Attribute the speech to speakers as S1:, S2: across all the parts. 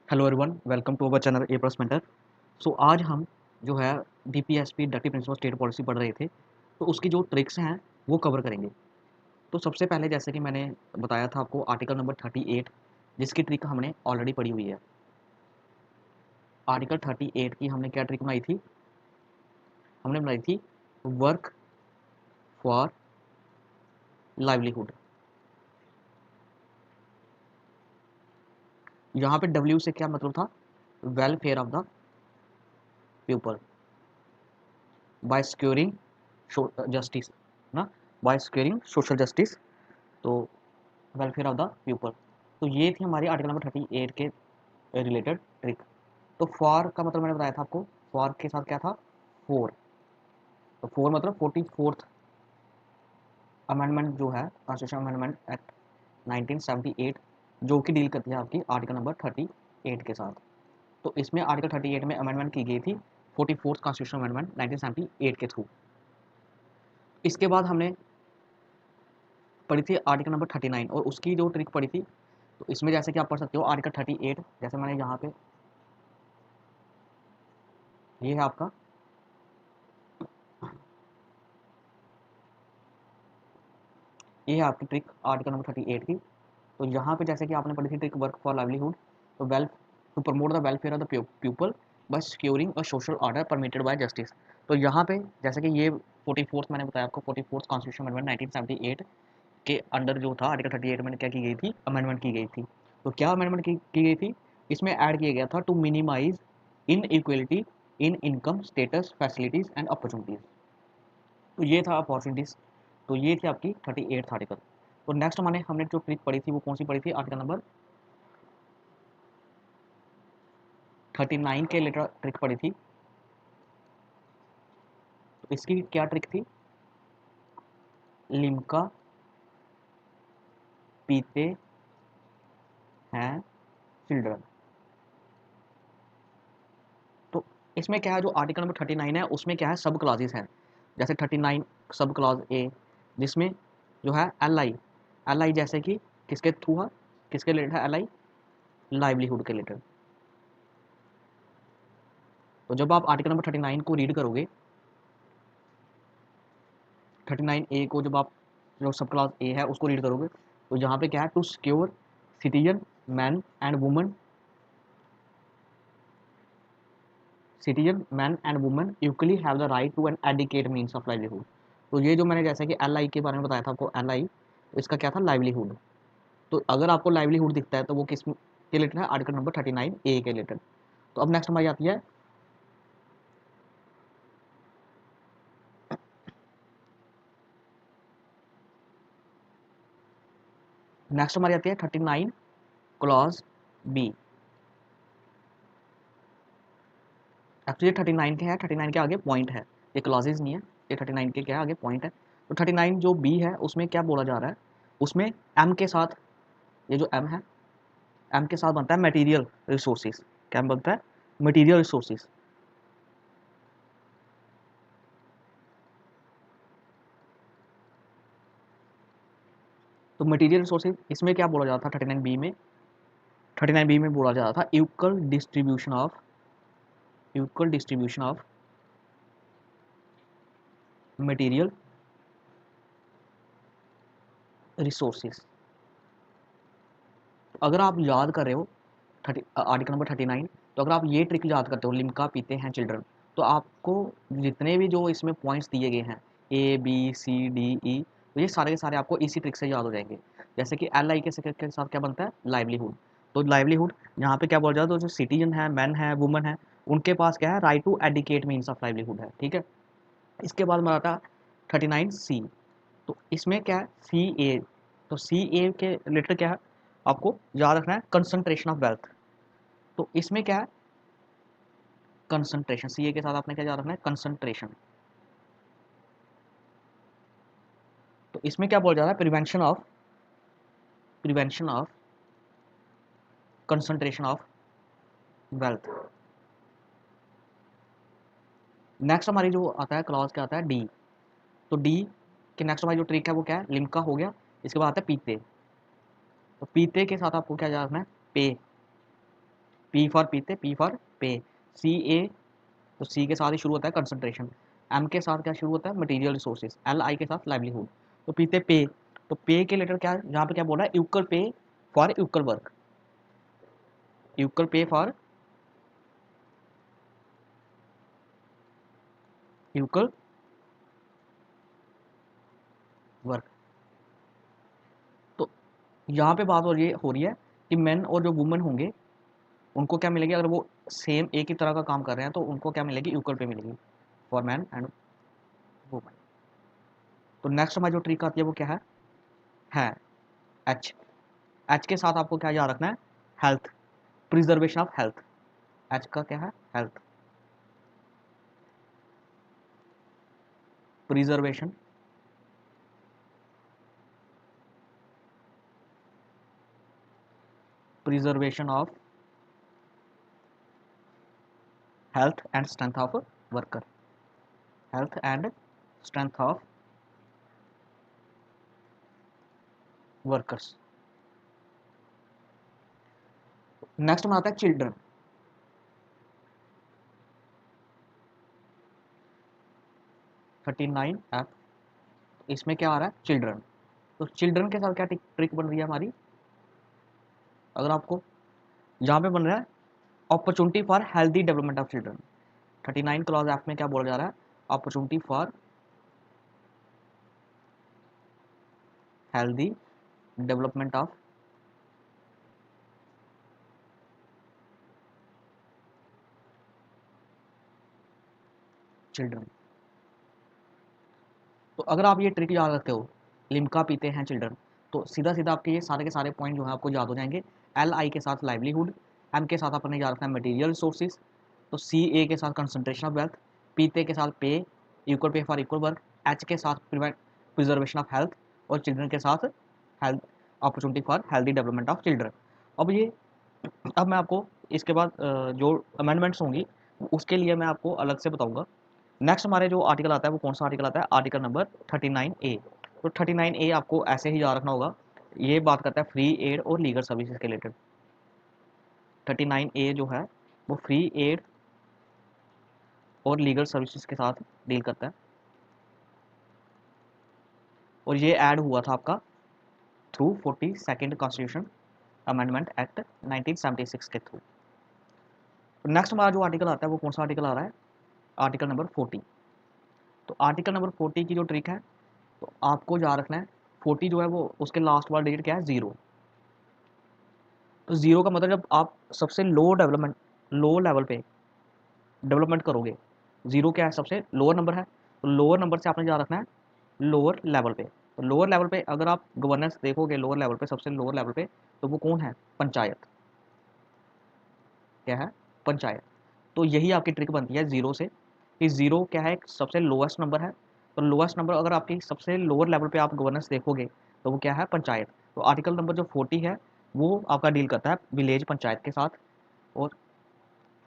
S1: Hello everyone, welcome to our channel A plus mentor. So आज हम जो है DPSP directive principle state policy पढ़ रहे थे, तो उसकी जो ट्रिक्स हैं वो कवर करेंगे। तो सबसे पहले जैसे कि मैंने बताया था आपको आर्टिकल नंबर 38, जिसकी ट्रिक हमने ऑलरेडी पढ़ी हुई है। आर्टिकल 38 की हमने क्या ट्रिक बनाई थी? हमने बनाई थी वर्क फॉर लाइवलीहुड। यहाँ पे डब्ल्यू से क्या मतलब था? Welfare of the people by securing justice ना, बाय सिक्योरिंग सोशल जस्टिस। तो वेलफेयर ऑफ द पीपल, तो ये थी हमारी आर्टिकल नंबर 38 के रिलेटेड ट्रिक। तो फॉर का मतलब मैंने बताया था आपको, फॉर के साथ क्या था? फोर। तो फोर मतलब 44th अमेंडमेंट जो है, कॉन्स्टिट्यूशन अमेंडमेंट एक्ट 1978, जो कि डील करती है आपकी आर्टिकल नंबर 38 के साथ। तो इसमें आर्टिकल 38 में अमेंडमेंट की गई थी 44th कॉन्स्टिट्यूशन अमेंडमेंट 1978 के थ्रू। इसके बाद हमने पढ़ी थी आर्टिकल नंबर 39 और उसकी जो ट्रिक पढ़ी थी। तो इसमें जैसे कि आप पढ़ सकते हो आर्टिकल 38, जैसे मैंने यहाँ पे, ये है आपका, ये है आपकी ट्रिक आर्टिकल नंबर 38 की। तो यहाँ पे जैसे कि आपने पढ़ी थी ट्रिक वर्क फॉर लाइवलीहुड, तो well to promote the welfare of the people by securing a social order permitted by justice. तो यहाँ पे जैसे कि ये 44th मैंने बताया आपको, 44th कॉन्स्टिट्यूशन अमेंडमेंट 1978 के अंडर जो था आर्टिकल 38 में क्या की गई थी? अमेंडमेंट की गई थी। तो क्या अमेंडमेंट की गई थी? इसमें ऐड किया गया था to minimise inequality in income status facilities and opportunities. तो ये था अपॉर्चुनिटीज। तो ये थी आपकी 38th आर्टिकल। तो नेक्स्ट हमने हमने जो ट्रिक पढ़ी थी वो कौन सी पढ़ी थी? आर्टिकल नंबर 39 के लेटर ट्रिक पढ़ी थी। तो इसकी क्या ट्रिक थी? लिम्का पीते हैं चिल्ड्रन। तो इसमें क्या है, जो आर्टिकल नंबर 39 है उसमें क्या है, सब क्लासेस हैं। जैसे 39 सब क्लास ए, जिसमें जो है एल आई, एल आई जैसे कि किसके थ्रू है, किसके रिलेटेड है एल आई? लाइवलीहुड के रिलेटेड। तो जब आप आर्टिकल नंबर 39 को रीड करोगे, 39 ए को जब आप, जो सब क्लास ए है उसको रीड करोगे, तो यहाँ पे क्या है? To secure citizen man and woman, citizen man and woman equally have the right to an adequate means of livelihood. तो ये जो मैंने जैसे कि एल आई के बारे में बताया था आपको, एल आई, तो इसका क्या था? लाइवलीहुड। तो अगर आपको लाइवलीहुड दिखता है तो वो किस के रिलेटेड है? आर्टिकल नंबर 39 ए के रिलेटेड। तो अब नेक्स्ट हमारी आती है, नेक्स्ट हमारी आती है 39 क्लॉज बी। एक्चुअली 39 के है, 39 के आगे पॉइंट है, ये क्लॉजेज नहीं है, ये 39 के क्या है? आगे पॉइंट है। तो 39 जो बी है उसमें क्या बोला जा रहा है? उसमें एम के साथ, ये जो एम है, एम के साथ बनता है मटेरियल रिसोर्सेज। क्या बनता है? Material resources. तो मटेरियल रिसोर्सेज इसमें क्या बोला जाता था 39 बी में? 39 बी में बोला जाता था equal distribution of material resources. अगर आप याद कर रहे हो आर्टिकल नंबर 39, तो अगर आप ये ट्रिक याद करते हो, लिम्का पीते हैं चिल्ड्रन, तो आपको जितने भी जो इसमें पॉइंट्स दिए गए हैं, A B C D E, तो ये सारे के सारे आपको इसी ट्रिक से याद हो जाएंगे। जैसे कि एल आई के साथ क्या बनता है? लाइवलीहुड। तो लाइवलीहुड यहाँ पे क्या बोला जाता है? तो जो सिटीजन है, मैन है, वुमन है, उनके पास क्या है? Right to adequate means of livelihood है। ठीक है। इसके बाद हमारा था 39 सी। तो इसमें क्या है? सी ए। तो सी ए के रिलेटेड क्या है? आपको याद रखना है कंसंट्रेशन ऑफ वेल्थ। तो इसमें क्या है? कंसंट्रेशन। सी ए के साथ आपने क्या याद रखना है? कंसंट्रेशन। तो इसमें क्या बोला जा रहा है? Prevention of concentration of wealth. Next हमारी जो आता है क्लॉज, क्या आता है? डी। तो डी के नेक्स्ट हमारी जो ट्रिक है वो क्या है? लिम्का हो गया। इसके बाद आता है पीते। तो पीते के साथ आपको क्या याद रखना है? पे। पी फॉर पीते, पी फॉर पे, सी ए, तो सी के साथ ही शुरू होता है कंसंट्रेशन, एम के साथ क्या शुरू होता है मटेरियल रिसोर्सेज, एल आई के साथ लाइवलीहुड। तो पीते पे, तो पे के लेटर क्या है, यहाँ पे क्या बोला है, equal pay for equal work, equal pay for equal work. तो यहाँ पे बात हो रही है कि मैन और जो वुमेन होंगे उनको क्या मिलेगी, अगर वो सेम एक ही तरह का काम कर रहे हैं तो उनको क्या मिलेगी, इक्वल पे मिलेगी फॉर मैन एंड वुमेन। तो नेक्स्ट हमारी जो ट्रिक आती है वो क्या है एच, एच के साथ आपको क्या याद रखना है, health, preservation of health, H का क्या है, health, preservation preservation of health and strength of worker, health and strength of workers. Next में आता है चिल्ड्रन, 39F, इसमें क्या आ रहा है, चिल्ड्रन। तो चिल्ड्रन के साथ क्या ट्रिक बन रही है हमारी, अगर आपको जहाँ पे बन रहा है opportunity for healthy development of children, 39 clause F में क्या बोला जा रहा है, opportunity for healthy development of children. तो अगर आप ये ट्रिक याद रखते हो, लिम्का पीते हैं चिल्ड्रन, तो सीधा सीधा आपके ये सारे के सारे पॉइंट जो है आपको याद हो जाएंगे। एल आई के साथ लाइवलीहुड, एम के साथ आपने याद रखना है मटेरियल रिसोर्सेज, तो सी ए के साथ कंसंट्रेशन ऑफ वेल्थ, पीते के साथ पे, equal pay for equal work, H के साथ प्रिजर्वेशन ऑफ हेल्थ, और चिल्ड्रन के साथ health, opportunity for healthy development of children. अब ये, अब मैं आपको इसके बाद जो अमेंडमेंट्स होंगी उसके लिए मैं आपको अलग से बताऊंगा। नेक्स्ट हमारे जो आर्टिकल आता है वो कौन सा आर्टिकल आता है, आर्टिकल नंबर 39A। तो 39A आपको ऐसे ही याद रखना होगा, ये बात करता है फ्री एड और लीगल सर्विसेज के रिलेटेड। 39A जो है वो फ्री एड और लीगल सर्विसेज के साथ डील करता है, और ये ऐड हुआ था आपका through 42nd constitution amendment act 1976 के थ्रू। नेक्स्ट हमारा जो आर्टिकल आता है वो कौन सा आर्टिकल आ रहा है, आर्टिकल नंबर 40। तो आर्टिकल नंबर 40 की जो ट्रिक है, तो आपको याद रखना है 40 जो है वो उसके लास्ट वाला डिजिट क्या है, जीरो। तो जीरो का मतलब जब आप सबसे लो लेवल पे डेवलपमेंट करोगे, जीरो क्या है, सबसे लोअर नंबर है, तो लोअर नंबर से आपने याद रखना है लोअर लेवल पे। तो लोअर लेवल पे अगर आप गवर्नेंस देखोगे, लोअर लेवल पे सबसे लोअर लेवल पे, तो वो कौन है, पंचायत, क्या है, पंचायत। तो यही आपकी ट्रिक बनती है जीरो से, कि जीरो क्या है, सबसे लोएस्ट नंबर है, तो लोएस्ट नंबर अगर आपकी सबसे लोअर लेवल पे आप गवर्नेंस देखोगे तो वो क्या है, पंचायत। तो आर्टिकल नंबर जो 40 है वो आपका डील करता है विलेज पंचायत के साथ और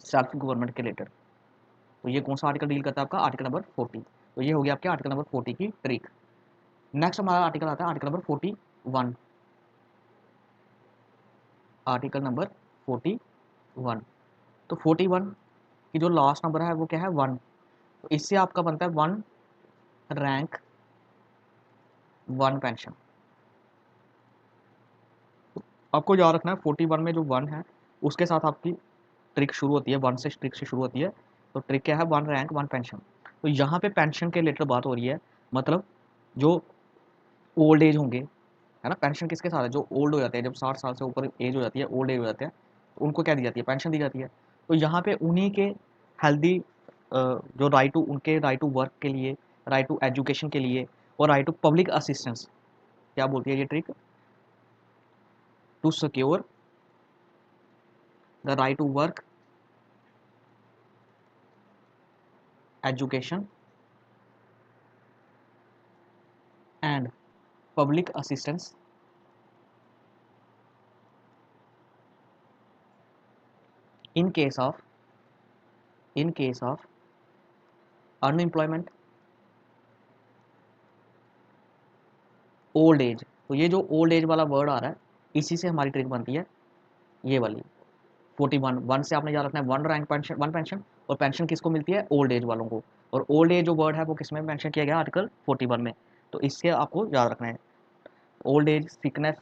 S1: सेल्फ गवर्नमेंट के रिलेटेड। तो ये कौन सा आर्टिकल डील करता है, आपका आर्टिकल नंबर 40। तो ये हो गया आपके आर्टिकल नंबर 40 की ट्रिक। नेक्स्ट हमारा आर्टिकल आता है आर्टिकल नंबर 41, आर्टिकल नंबर 41। तो 41 की जो लास्ट नंबर है वो क्या है, 1। तो इससे आपका बनता है 1 रैंक 1 पेंशन। आपको याद रखना है 41 में जो 1 है उसके साथ आपकी ट्रिक शुरू होती है, 1 से ट्रिक से शुरू होती है। तो ट्रिक क्या है, 1 रैंक 1 पेंशन। तो यहाँ पे पेंशन के रिलेटेड बात हो रही है, मतलब जो ओल्ड एज होंगे, है ना, पेंशन किसके साथ है, जो ओल्ड हो जाते हैं, जब 60 साल से ऊपर एज हो जाती है, ओल्ड एज हो जाते हैं, तो उनको क्या दी जाती है, पेंशन दी जाती है। तो यहाँ पे उन्हीं के हेल्दी जो राइट टू, उनके राइट टू वर्क के लिए, राइट टू एजुकेशन के लिए, और राइट टू पब्लिक असिस्टेंस, क्या बोलती है ये trick, to secure the right to work, education and public assistance in case of unemployment, old age. तो ये जो ओल्ड एज वाला वर्ड आ रहा है, इसी से हमारी ट्रिक बनती है, ये वाली, 41, वन से आपने याद रखना है one rank pension, one pension. और पेंशन किसको मिलती है? ओल्ड एज वालों को। और ओल्ड एज जो वर्ड है वो किस में मेंशन किया गया? आर्टिकल 41 में। तो इससे आपको याद रखना है old age, sickness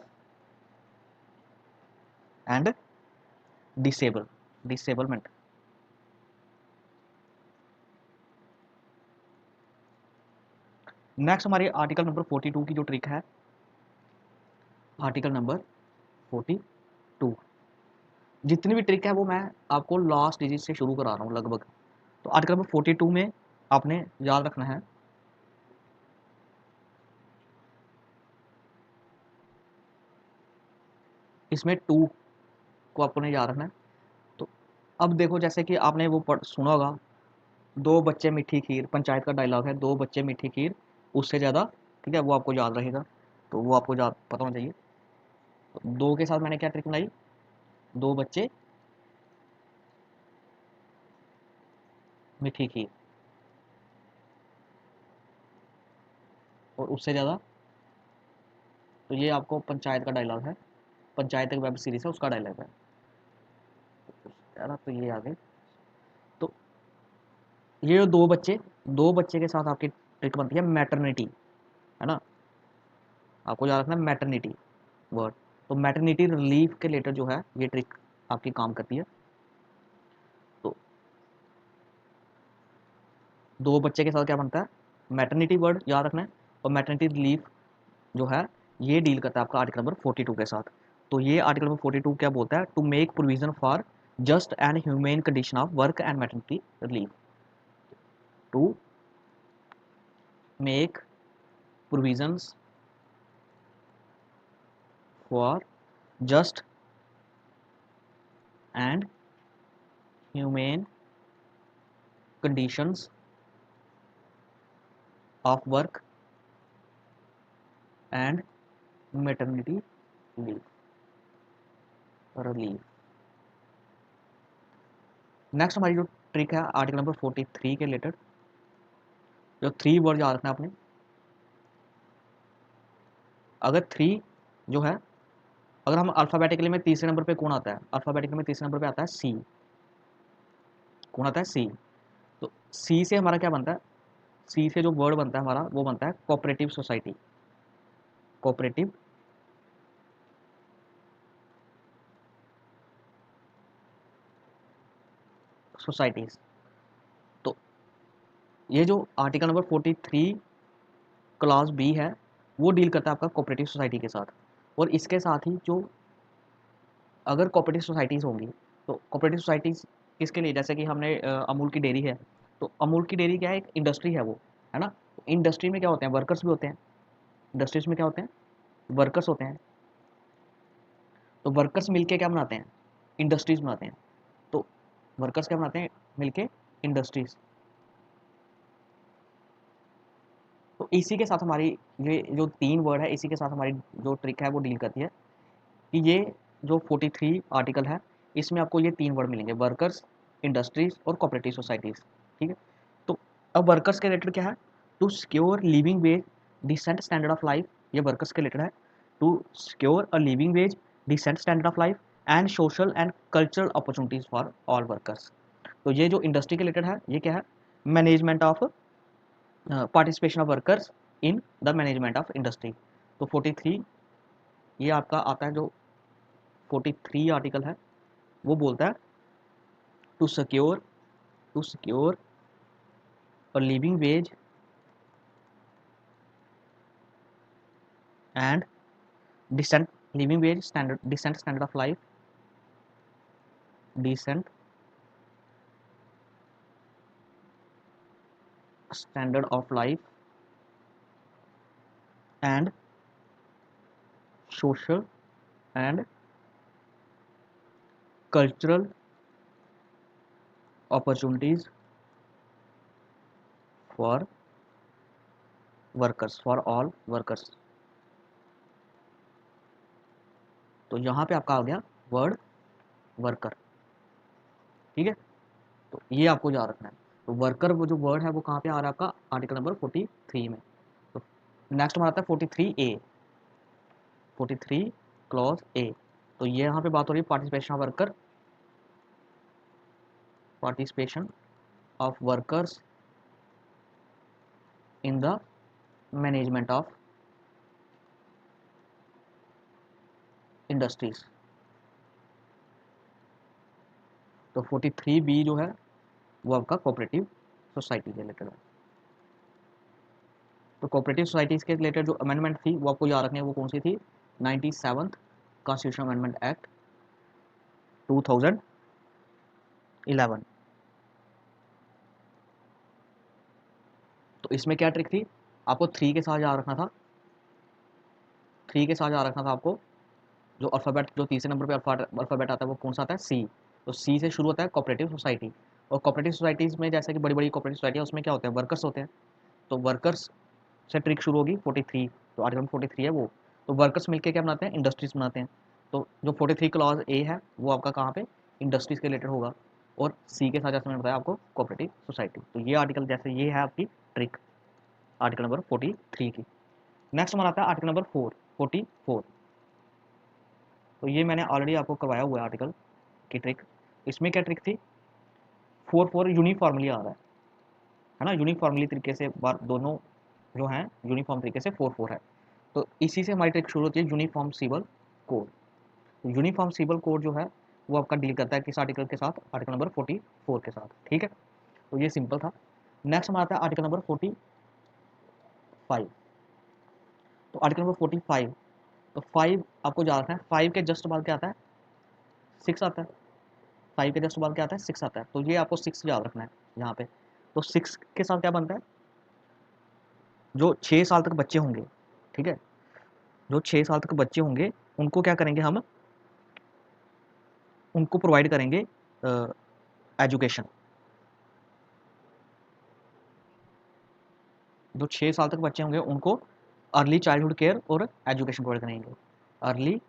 S1: and disablement. Next हमारी आर्टिकल नंबर 42 की जो ट्रिक है, आर्टिकल नंबर 42, जितनी भी ट्रिक है वो मैं आपको लास्ट डिजिट से शुरू करा रहा हूँ लगभग। तो आर्टिकल नंबर 42 में आपने याद रखना है इसमें टू को आपने याद रखना है। तो अब देखो, जैसे कि आपने वो सुना होगा, दो बच्चे मीठी खीर, पंचायत का डायलॉग है, दो बच्चे मीठी खीर उससे ज़्यादा, ठीक है, वो आपको याद रहेगा। तो वो आपको याद पता होना चाहिए। तो दो के साथ मैंने क्या ट्रिक बनाई? दो बच्चे मीठी खीर और उससे ज़्यादा, तो ये आपको पंचायत का डायलॉग है, पंचायत एक वेब सीरीज है उसका डायलॉग है यार। तो ये आगे, तो ये जो दो बच्चे के साथ आपकी ट्रिक बनती है मैटरनिटी, है ना। आपको याद रखना है मैटरनिटी वर्ड। तो मैटरनिटी रिलीफ के रिलेटेड जो है ये ट्रिक आपकी काम करती है। तो दो बच्चे के साथ क्या बनता है? मैटरनिटी वर्ड याद रखना है। और मैटरनिटी रिलीफ जो है ये डील करता है आपका आर्टिकल नंबर 42 के साथ। तो ये आर्टिकल नंबर 42 क्या बोलता है? To make provision for just and humane condition of work and maternity relief. To make provisions for just and humane conditions of work and maternity leave relief। Next हमारी जो trick है article number 43 के related, जो three word याद रखना है आपने। अगर थ्री जो है, अगर हम अल्फाबेटिकली में तीसरे नंबर पे कौन आता है? अल्फाबेटिकली में तीसरे नंबर पे आता है सी। कौन आता है? सी। तो सी से हमारा क्या बनता है? सी से जो वर्ड बनता है हमारा वो बनता है कोऑपरेटिव सोसाइटी। Cooperative societies. तो ये जो आर्टिकल नंबर 43 क्लास बी है वो डील करता है आपका कोऑपरेटिव सोसाइटी के साथ। और इसके साथ ही जो अगर कोऑपरेटिव सोसाइटीज़ होंगी, तो कोऑपरेटिव सोसाइटीज़ किसके लिए? जैसे कि हमने अमूल की डेयरी है, तो अमूल की डेयरी क्या है? एक इंडस्ट्री है वो, है ना। इंडस्ट्री में क्या होते हैं? वर्कर्स भी होते हैं। इंडस्ट्रीज में क्या होते हैं? वर्कर्स होते हैं। तो वर्कर्स मिलके क्या बनाते हैं? इंडस्ट्रीज बनाते हैं। तो वर्कर्स क्या बनाते हैं? मिलके इंडस्ट्रीज। तो इसी के साथ हमारी ये जो तीन वर्ड है, इसी के साथ हमारी जो ट्रिक है वो डील करती है कि ये जो 43 आर्टिकल है इसमें आपको ये तीन वर्ड मिलेंगे, वर्कर्स, इंडस्ट्रीज और कोऑपरेटिव सोसाइटीज। ठीक है। तो अब वर्कर्स के रिलेटेड क्या है? To secure living wage, decent standard of life, ये वर्कर्स के रिलेटेड है। To secure a living wage, decent standard of life and social and cultural opportunities for all workers. तो ये जो इंडस्ट्री के रिलेटेड है ये क्या है? Management of participation of workers in the management of industry. तो 43 ये आपका आता है, जो 43 आर्टिकल है वो बोलता है to secure, to secure a living wage and decent, living wage standard, decent standard of life, decent standard of life and social and cultural opportunities for workers, for all workers. तो यहाँ पे आपका आ गया word worker. ठीक है। तो ये आपको याद रखना है। तो वर्कर वो जो वर्ड है वो कहाँ पे आ रहा है आपका? आर्टिकल नंबर 43 में। तो नेक्स्ट हमारा आता है 43A, 43 क्लॉज ए। तो ये यहाँ पे बात हो रही है participation of worker participation of workers in the management of industries. तो 43B जो है वो आपका कोऑपरेटिव सोसाइटी के रिलेटेड है। तो कोऑपरेटिव सोसाइटीज के रिलेटेड जो अमेंडमेंट थी वो आपको याद रखनी है, वो कौन सी थी? 97th constitution amendment act 2011। तो इसमें क्या ट्रिक थी? आपको 3 के साथ याद रखना था, 3 के साथ याद रखना था आपको। जो अल्फ़ाबेट, जो तीसरे नंबर पे अल्फ़ाबेट आता है वो कौन सा आता है? सी। तो सी से शुरू होता है कोऑपरेटिव सोसाइटी। और कोऑपरेटिव सोसाइटीज़ में जैसे कि बड़ी बड़ी कोऑपरेटिव सोसाइटी है, उसमें क्या होते हैं? वर्कर्स होते हैं। तो वर्कर्स से ट्रिक शुरू होगी 43। तो आर्टिकल 43 है वो। तो वर्कर्स मिलकर क्या बनाते हैं? इंडस्ट्रीज बनाते हैं। तो जो 43 क्लॉज ए है वो आपका कहाँ पे? इंडस्ट्रीज के रिलेटेड होगा। और सी के साथ जैसे मैंने बताया आपको कोऑपरेटिव सोसाइटी। तो ये आर्टिकल, जैसे ये है आपकी ट्रिक आर्टिकल नंबर 43 की। नेक्स्ट हमारा आता है आर्टिकल नंबर 44। तो ये मैंने ऑलरेडी आपको करवाया हुआ है आर्टिकल की ट्रिक। इसमें क्या ट्रिक थी? 4 यूनिफॉर्मली आ रहा है ना, यूनिफॉर्मली तरीके से बार दोनों जो हैं यूनिफॉर्म तरीके से 4 है। तो इसी से हमारी ट्रिक शुरू होती है यूनिफॉर्म सिविल कोड। तो यूनिफॉर्म सिविल कोड जो है वो आपका डील करता है किस आर्टिकल के साथ? आर्टिकल नंबर 44 के साथ। ठीक है, तो ये सिंपल था। नेक्स्ट हमारा आता है आर्टिकल नंबर 45। तो आर्टिकल नंबर 45, तो 5 आपको याद रखना है। 5 के जस्ट बाद क्या आता है? 6 आता है। 5 के जस्ट बाद क्या आता है? 6 आता है। तो ये आपको 6 याद रखना है यहाँ पे। तो 6 के साथ क्या बनता है? जो 6 साल तक बच्चे होंगे, ठीक है, जो 6 साल तक बच्चे होंगे उनको क्या करेंगे हम? उनको प्रोवाइड करेंगे एजुकेशन। जो 6 साल तक बच्चे होंगे उनको अर्ली चाइल्डहुड केयर और एजुकेशन प्रोवाइड करेंगे। Early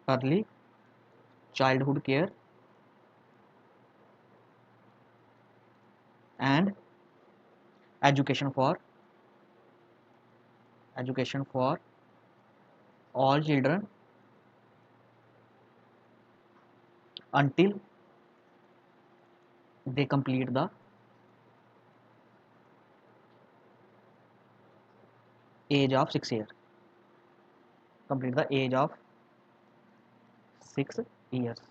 S1: early childhood care and education for all children until they complete the age of 6 years, complete the age of 6 years।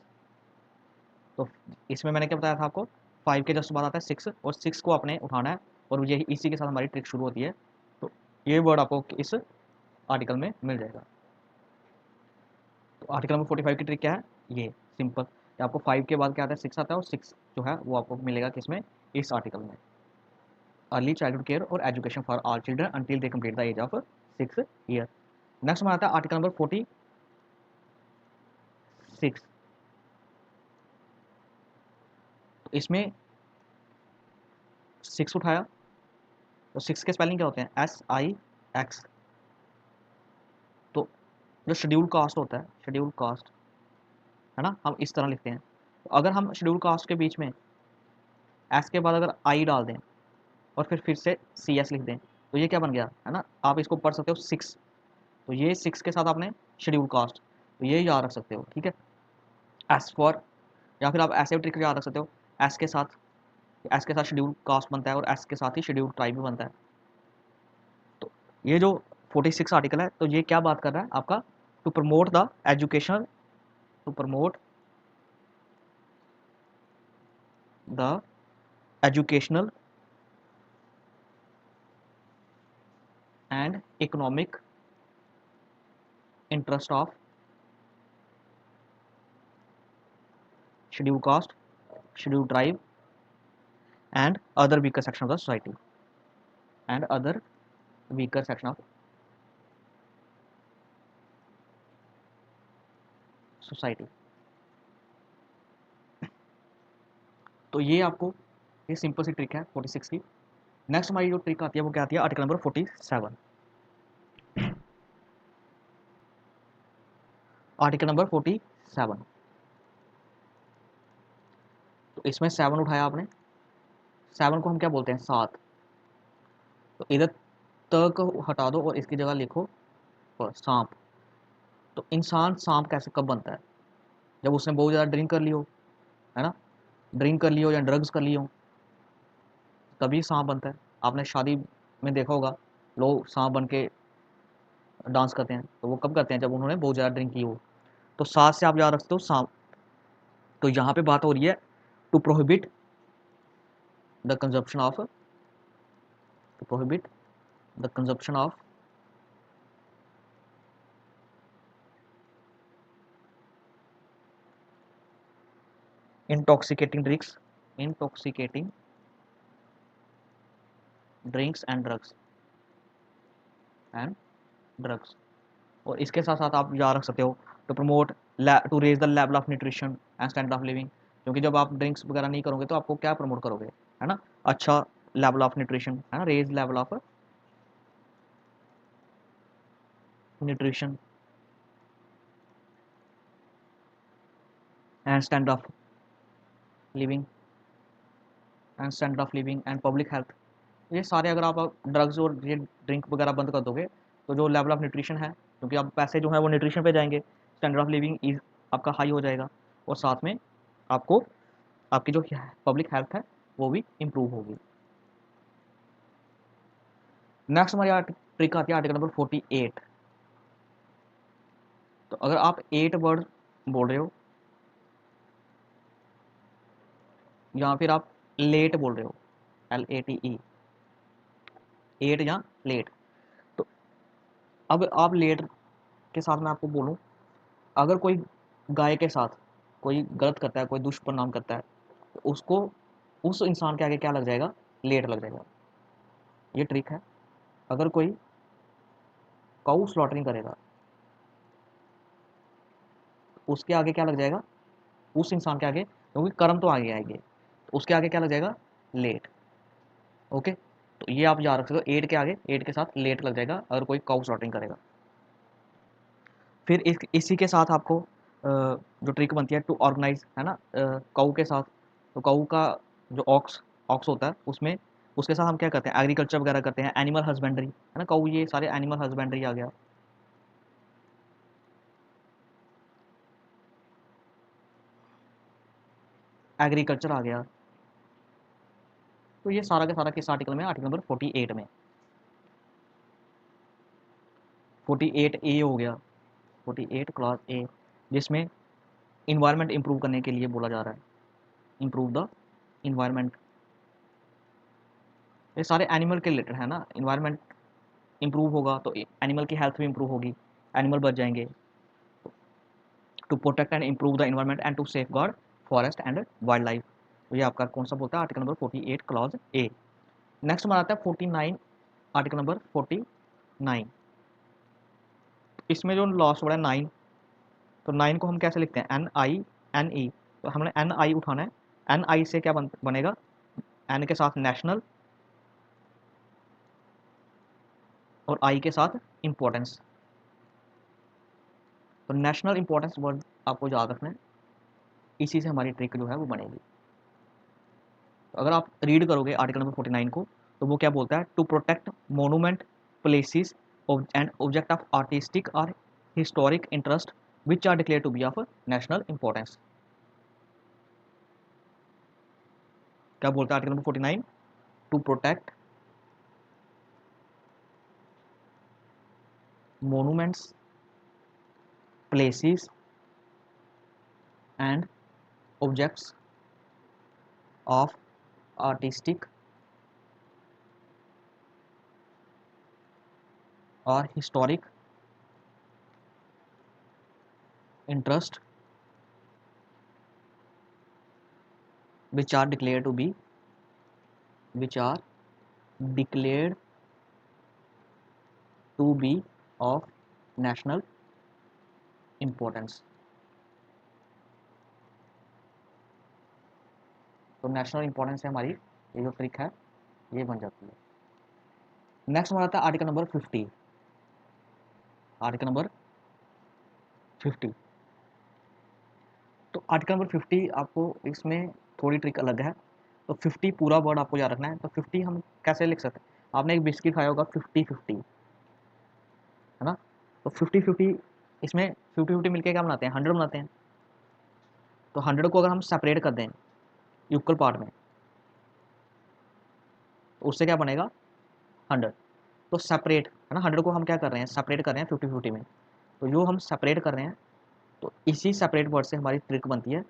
S1: तो इसमें मैंने क्या बताया था आपको? 5 के जस्ट बाद आता है 6 और 6 को आपने उठाना है और यही इसी के साथ हमारी ट्रिक शुरू होती है। तो ये वर्ड आपको इस आर्टिकल में मिल जाएगा। तो आर्टिकल नंबर 45 की ट्रिक क्या है? ये सिंपल, आपको 5 के बाद क्या आता है? 6 आता है और 6 जो है वो आपको मिलेगा किसमें? इस आर्टिकल में। अर्ली चाइल्डहुड केयर और education for all children until they complete the age of 6 year. Next में आता है आर्टिकल नंबर 46। तो इसमें 6 उठाया, तो 6 के स्पेलिंग क्या होते हैं? SIX। तो जो शेड्यूल कास्ट होता है, शेड्यूल कास्ट है ना, हम इस तरह लिखते हैं। तो अगर हम शेड्यूल कास्ट के बीच में एस के बाद अगर आई डाल दें और फिर से CS लिख दें, तो ये क्या बन गया है ना? आप इसको पढ़ सकते हो 6। तो ये 6 के साथ आपने शेड्यूल कास्ट, तो ये याद रख सकते हो। ठीक है, एस फॉर, या फिर आप ऐसे ट्रिक याद रख सकते हो, एस के साथ, एस के साथ शेड्यूल कास्ट बनता है और एस के साथ ही शेड्यूल ट्राइब भी बनता है। तो ये जो 46 आर्टिकल है, तो ये क्या बात कर रहा है आपका? To promote the education, to promote the educational and economic interest of schedule caste, schedule tribe and other weaker section of the society, and other weaker section of society. तो ये आपको, ये सिंपल सी ट्रिक है 46 की। Next हमारी जो trick आती है वो क्या आती है? Article number 47। आर्टिकल नंबर 47, तो इसमें 7 उठाया आपने। 7 को हम क्या बोलते हैं? 7। तो इधर त को हटा दो और इसकी जगह लिखो सांप। तो इंसान सांप कैसे कब बनता है? जब उसने बहुत ज़्यादा ड्रिंक कर ली हो, है ना, ड्रिंक कर ली हो या ड्रग्स कर ली हो, तभी सांप बनता है। आपने शादी में देखा होगा, लोग सांप बन के डांस करते हैं, तो वो कब करते हैं? जब उन्होंने बहुत ज़्यादा ड्रिंक की हो। तो साथ से आप याद रखते हो सांप। तो यहाँ पे बात हो रही है to prohibit the consumption of, to prohibit the consumption of intoxicating drinks, intoxicating drinks and drugs. और इसके साथ साथ आप याद रख सकते हो to promote, to raise the level of nutrition and standard of living. क्योंकि जब आप ड्रिंक्स वगैरह नहीं करोगे तो आपको क्या प्रमोट करोगे, है ना, अच्छा लेवल ऑफ न्यूट्रिशन, है ना, raise level of nutrition and standard of living, and standard of living and public health. ये सारे अगर आप ड्रग्स और ये ड्रिंक वगैरह बंद कर दोगे तो जो लेवल ऑफ न्यूट्रिशन है, क्योंकि अब पैसे जो है वो न्यूट्रिशन पे जाएंगे, स्टैंडर्ड ऑफ लिविंग इज आपका हाई हो जाएगा, और साथ में आपको आपकी जो पब्लिक हेल्थ है वो भी इम्प्रूव होगी। नेक्स्ट हमारी ट्रिक आती है आर्टिकल नंबर 48। तो अगर आप 8 वर्ड बोल रहे हो या फिर आप लेट बोल रहे हो, LATE, 8 या लेट, तो अब आप लेट के साथ मैं आपको बोलूँ, अगर कोई गाय के साथ कोई गलत करता है, कोई दुष्परिणाम करता है, तो उसको उस इंसान के आगे क्या लग जाएगा? लेट लग जाएगा। ये ट्रिक है। अगर कोई काऊ स्लॉटरिंग करेगा, उसके आगे क्या लग जाएगा? उस इंसान के आगे, क्योंकि कर्म तो आगे आएंगे, तो उसके आगे क्या लग जाएगा? लेट। ओके, तो ये आप याद रख सकते हो, एट के आगे, एट के साथ लेट लग जाएगा अगर कोई काऊ स्लॉटरिंग करेगा। फिर इसी के साथ आपको जो ट्रिक बनती है टू ऑर्गेनाइज, है ना, काऊ के साथ, तो काऊ का जो ऑक्स ऑक्स होता है उसमें, उसके साथ हम क्या करते हैं? एग्रीकल्चर वगैरह करते हैं, एनिमल हस्बेंड्री, है ना, काऊ, ये सारे एनिमल हस्बेंड्री आ गया। एग्रीकल्चर आ गया। तो ये सारा का सारा किस आर्टिकल में? आर्टिकल नंबर 48 में। 48A हो गया, 48 क्लास ए, जिसमें इन्वायरमेंट इंप्रूव करने के लिए बोला जा रहा है, इंप्रूव द इन्वायरमेंट। ये सारे एनिमल के रिलेटेड है ना, इन्वायरमेंट इंप्रूव होगा तो एनिमल की हेल्थ भी इंप्रूव होगी, एनिमल बच जाएंगे। To protect and improve the environment and to safeguard forest and wildlife. तो ये आपका कौन सा बोलता है? Article number 48 clause A. Next हमारा आता है 49, आर्टिकल नंबर 49। इसमें जो लास्ट वर्ड है 9, तो 9 को हम कैसे लिखते हैं? NINE। तो हमने NI उठाना है। NI से क्या बनेगा? N के साथ नेशनल और I के साथ इंपॉर्टेंस। तो नेशनल इंपॉर्टेंस वर्ड आपको याद रखना है, इसी से हमारी ट्रिक जो है वो बनेगी। तो अगर आप रीड करोगे आर्टिकल नंबर 49 को, तो वो क्या बोलता है? To protect monument, places and object of artistic और historic interest which are declare to be of national importance. क्या बोलता है article number 49? To protect monuments, places and objects of artistic और historic interest which are declared to be, which are declared to be of national importance। तो national importance से हमारी ये जो trick है ये बन जाती है। नेक्स्ट हमारा आता है आर्टिकल नंबर 50। आर्टिकल नंबर 50, तो आर्टिकल नंबर 50 आपको इसमें थोड़ी ट्रिक अलग है। तो 50 पूरा वर्ड आपको याद रखना है। तो 50 हम कैसे लिख सकते हैं? आपने एक बिस्किट खाया होगा 50-50, है ना, तो 50-50 इसमें 50-50 मिलके क्या बनाते हैं, 100 बनाते हैं। तो 100 को अगर हम सेपरेट कर दें इक्वल पार्ट में तो उससे क्या बनेगा 100। तो सेपरेट है ना, 100 को हम क्या कर रहे हैं, सेपरेट कर रहे हैं 50-50 में। तो जो हम सेपरेट कर रहे हैं तो इसी सेपरेट वर्ड से हमारी ट्रिक बनती है।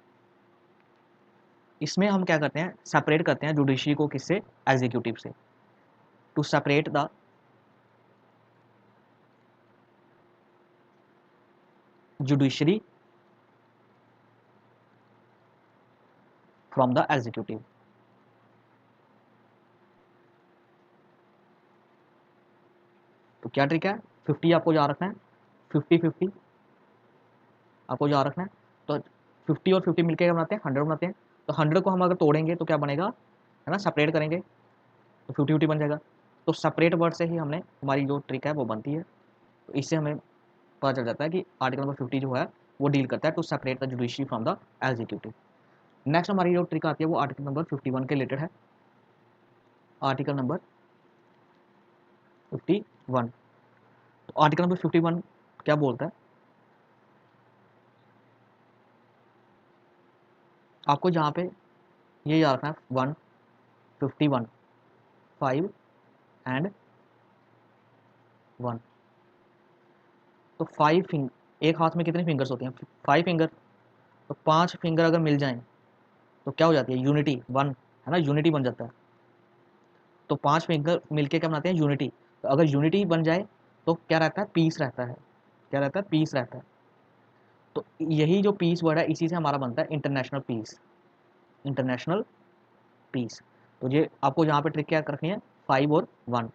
S1: इसमें हम क्या करते हैं, सेपरेट करते हैं जुडिशरी को किससे, एग्जीक्यूटिव से। To separate the judiciary from the executive. तो क्या ट्रिक है, 50 आपको याद रखना है, 50-50 आपको याद रखना है। तो 50 और 50 मिलकर क्या बनाते हैं, 100 बनाते हैं। तो 100 को हम अगर तोड़ेंगे तो क्या बनेगा, है ना, सेपरेट करेंगे तो 50-50 बन जाएगा। तो सेपरेट वर्ड से ही हमने हमारी जो ट्रिक है वो बनती है। तो इससे हमें पता चल जाता है कि आर्टिकल नंबर 50 जो है वो डील करता है to separate the judiciary from the executive. Next हमारी जो ट्रिक आती है वो आर्टिकल नंबर 51 के रिलेटेड है। आर्टिकल नंबर 51, तो आर्टिकल नंबर 51 क्या बोलता है, आपको जहाँ पे ये याद रखना है 1, 51, 5 एंड 1। तो 5 फिंगर, एक हाथ में कितने फिंगर्स होते हैं, 5 फिंगर। तो 5 फिंगर अगर मिल जाएं तो क्या हो जाती है, यूनिटी, 1 है ना, यूनिटी बन जाता है। तो 5 फिंगर मिलके क्या बनाते हैं, यूनिटी। तो अगर यूनिटी बन जाए तो क्या रहता है, पीस रहता है। क्या रहता है, पीस रहता है। तो यही जो पीस वर्ड है इसी से हमारा बनता है इंटरनेशनल पीस। International piece. तो ये आपको यहाँ पे ट्रिक क्या रखनी है, 5 और 1,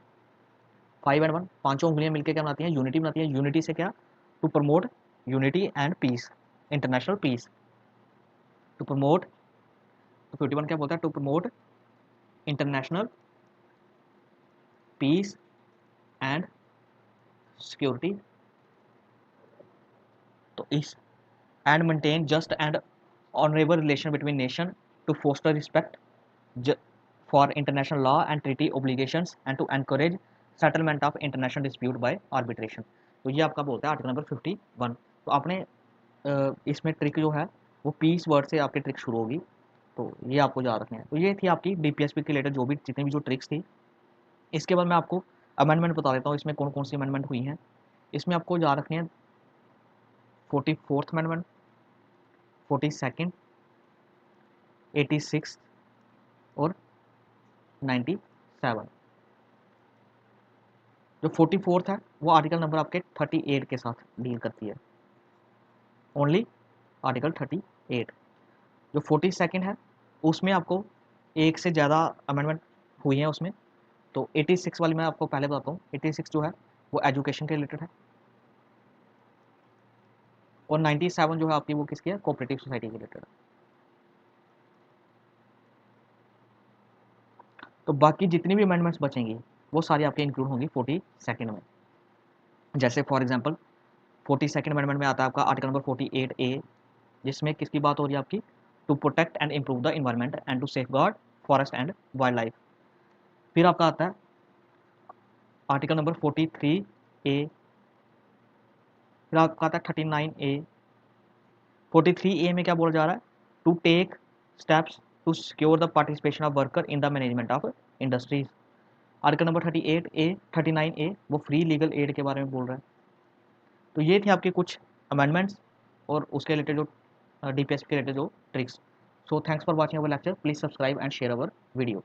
S1: 5 एंड 1, पांचों उंगलियां मिलकर क्या बनाती हैं, यूनिटी बनाती है। यूनिटी से क्या, to promote unity and peace, international peace. To promote, तो 51 क्या बोलता है, to promote international peace and security. तो इस and maintain just and honourable relation between nation to foster respect for international law and treaty obligations and to encourage settlement of international dispute by arbitration. तो ये आपका बोलता है article number 51। तो आपने इसमें ट्रिक जो है वो पीस वर्ड से आपकी ट्रिक शुरू होगी। तो ये आपको याद रखना है। तो ये थी आपकी डीपीएसपी के रिलेटेड जो भी जितनी भी जो ट्रिक्स थी। इसके बाद मैं आपको अमेंडमेंट बता देता हूँ इसमें कौन कौन सी अमेंडमेंट हुई हैं। इसमें आपको याद रखनी है 44th अमेंडमेंट, 42nd, 86 और 97। जो 44th है वो आर्टिकल नंबर आपके 38 के साथ डील करती है, ओनली आर्टिकल 38। जो 42nd है उसमें आपको एक से ज़्यादा अमेंडमेंट हुई हैं उसमें। तो 86 वाली मैं आपको पहले बताता हूँ। 86 जो है वो एजुकेशन के रिलेटेड है, और 97 जो है आपकी वो किसकी है, कोऑपरेटिव सोसाइटी के रिलेटेड है। तो बाकी जितनी भी अमेंडमेंट्स बचेंगी वो सारी आपके इंक्लूड होंगी 42nd में। जैसे फॉर एग्जांपल 42nd अमेंडमेंट में आता है आपका आर्टिकल नंबर 48A, जिसमें किसकी बात हो रही है आपकी, to protect and improve the environment and to safeguard forest and wildlife. फिर आपका आता है आर्टिकल नंबर 43A, फिर आपका आता है 39A। 43A में क्या बोला जा रहा है, to take steps to secure the participation of worker in the management of industries. Article number 38A, 39A वो फ्री लीगल एड के बारे में बोल रहा है। तो ये थे आपके कुछ अमेंडमेंट्स और उसके रिलेटेड जो डीपीएसपी के रिलेटेड जो tricks. So thanks for watching our lecture, please subscribe and share our video.